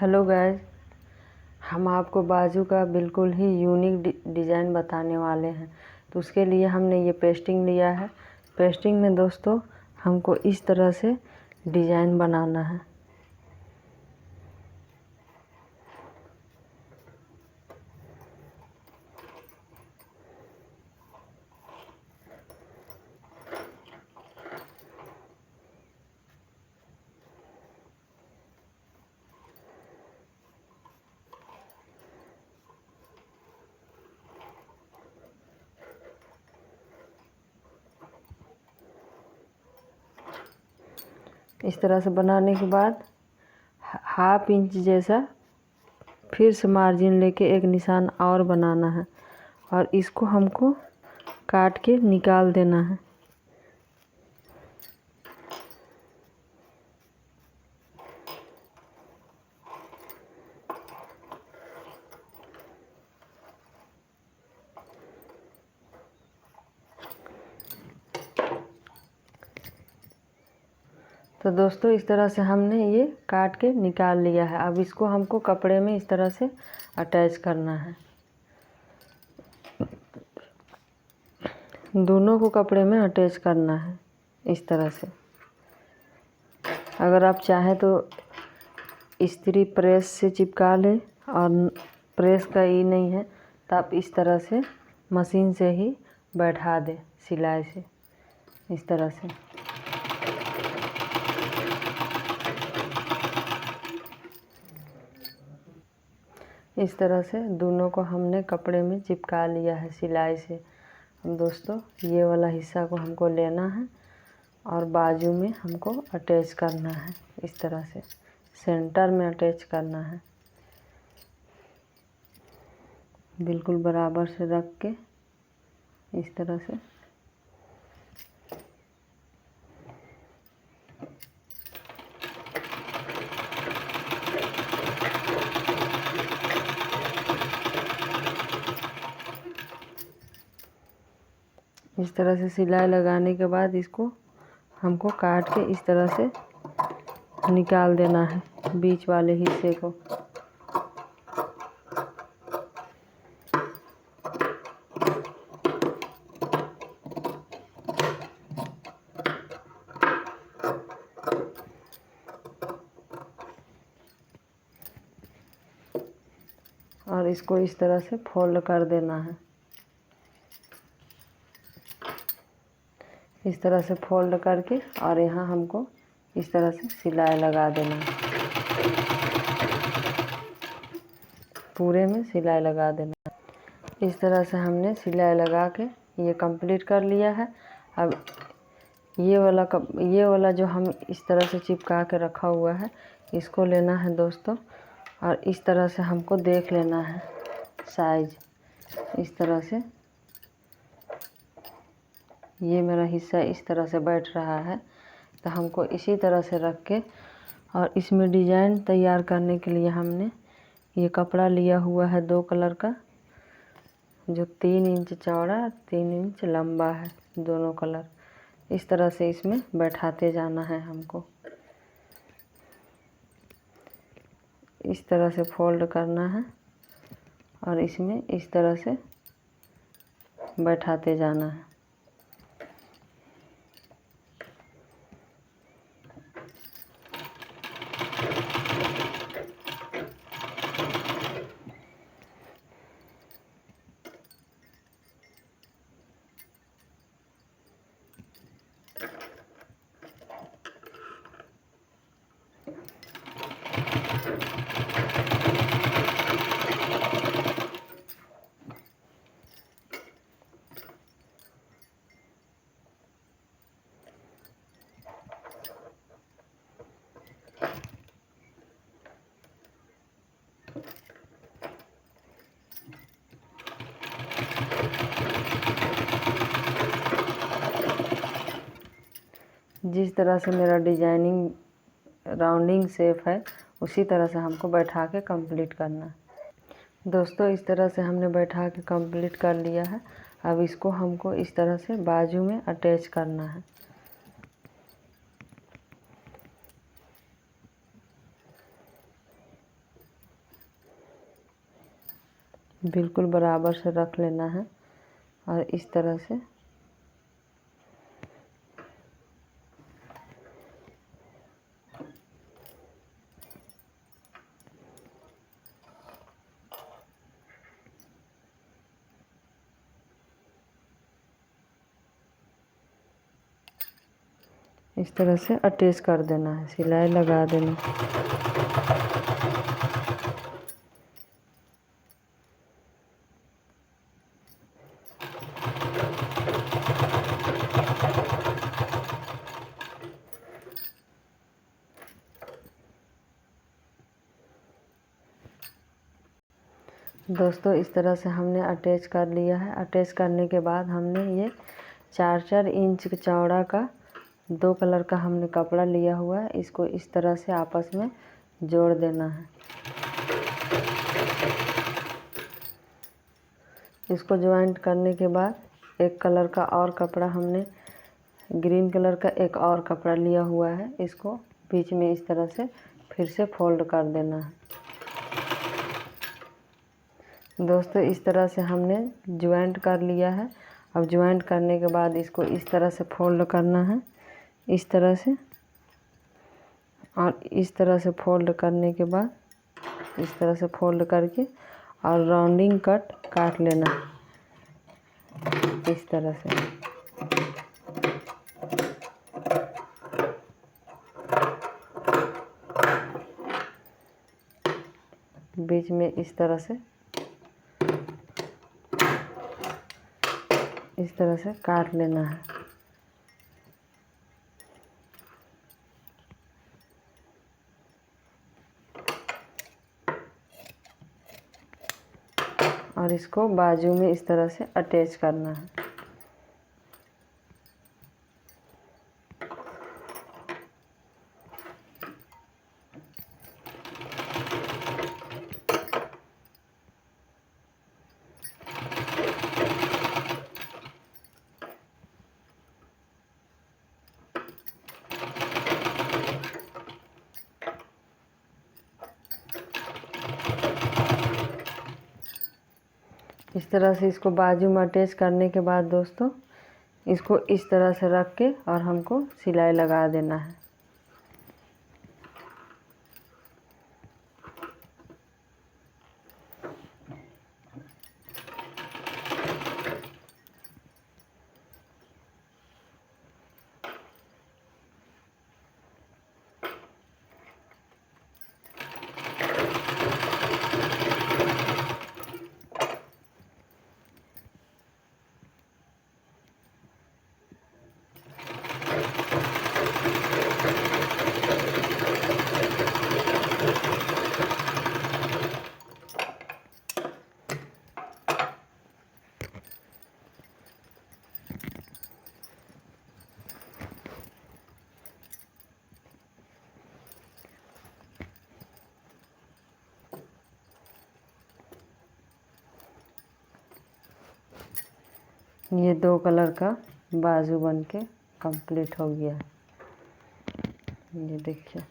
Hello guys, हम आपको बाजू का बिल्कुल ही यूनिक डिज़ाइन बताने वाले हैं। तो उसके लिए हमने ये पेस्टिंग लिया है। पेस्टिंग में दोस्तों हमको इस तरह से डिज़ाइन बनाना है। इस तरह से बनाने के बाद हाफ इंच जैसा फिर से मार्जिन लेके एक निशान और बनाना है और इसको हमको काट के निकाल देना है। तो दोस्तों इस तरह से हमने ये काट के निकाल लिया है। अब इसको हमको कपड़े में इस तरह से अटैच करना है। दोनों को कपड़े में अटैच करना है इस तरह से। अगर आप चाहें तो इस्त्री प्रेस से चिपका लें और प्रेस का ही नहीं है तो आप इस तरह से मशीन से ही बैठा दें सिलाई से इस तरह से। इस तरह से दोनों को हमने कपड़े में चिपका लिया है सिलाई से। अब दोस्तों ये वाला हिस्सा को हमको लेना है और बाजू में हमको अटैच करना है इस तरह से, सेंटर में अटैच करना है। बिल्कुल बराबर से रख के इस तरह से। इस तरह से सिलाई लगाने के बाद इसको हमको काट के इस तरह से निकाल देना है बीच वाले हिस्से को। और इसको इस तरह से फोल्ड कर देना है। इस तरह से फोल्ड करके और यहाँ हमको इस तरह से सिलाई लगा देना है। पूरे में सिलाई लगा देना है। इस तरह से हमने सिलाई लगा के ये कंप्लीट कर लिया है। अब ये वाला जो हम इस तरह से चिपका के रखा हुआ है इसको लेना है दोस्तों और इस तरह से हमको देख लेना है साइज। इस तरह से ये मेरा हिस्सा इस तरह से बैठ रहा है तो हमको इसी तरह से रख के और इसमें डिज़ाइन तैयार करने के लिए हमने ये कपड़ा लिया हुआ है 2 कलर का, जो 3 इंच चौड़ा 3 इंच लंबा है, दोनों कलर। इस तरह से इसमें बैठाते जाना है हमको। इस तरह से फोल्ड करना है और इसमें इस तरह से बैठाते जाना है। जिस तरह से मेरा डिजाइनिंग राउंडिंग शेप है उसी तरह से हमको बैठा के कंप्लीट करना है। दोस्तों इस तरह से हमने बैठा के कंप्लीट कर लिया है। अब इसको हमको इस तरह से बाजू में अटैच करना है। बिल्कुल बराबर से रख लेना है और इस तरह से अटैच कर देना है, सिलाई लगा देना। दोस्तों इस तरह से हमने अटैच कर लिया है। अटैच करने के बाद हमने ये 4-4 इंच चौड़ा का 2 कलर का हमने कपड़ा लिया हुआ है। इसको इस तरह से आपस में जोड़ देना है। इसको ज्वाइंट करने के बाद एक कलर का और कपड़ा हमने ग्रीन कलर का एक और कपड़ा लिया हुआ है। इसको बीच में इस तरह से फिर से फोल्ड कर देना है। दोस्तों इस तरह से हमने ज्वाइंट कर लिया है। अब ज्वाइंट करने के बाद इसको इस तरह से फोल्ड करना है, इस तरह से, और इस तरह से फोल्ड करने के बाद इस तरह से फोल्ड करके और राउंडिंग कट काट लेना इस तरह से। बीच में इस तरह से काट लेना है। और इसको बाजू में इस तरह से अटैच करना है। इस तरह से इसको बाजू में अटैच करने के बाद दोस्तों इसको इस तरह से रख के और हमको सिलाई लगा देना है। ये 2 कलर का बाजू बन के कंप्लीट हो गया। ये देखिए।